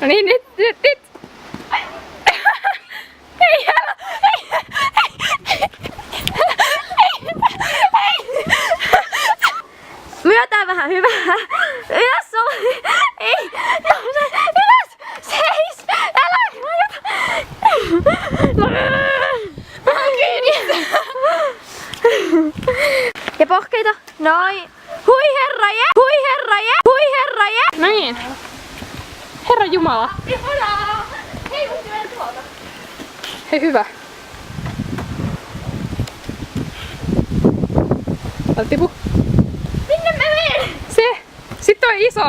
No niin, nyt. Ei, älä, ei. Myötään vähän hyvää. Ylös Soli. Ei, nouse, ylös. Seis. Älä myötä. Mä oon kiinni. Ja pohkeita. Noin. Hui herra je. Hui herra je. Hui herra je. No niin. Herra Jumala. Hei, voisi mennä tuolta. Hei, hyvä. Tipu. Minne mä menen? Se. Sitten on iso.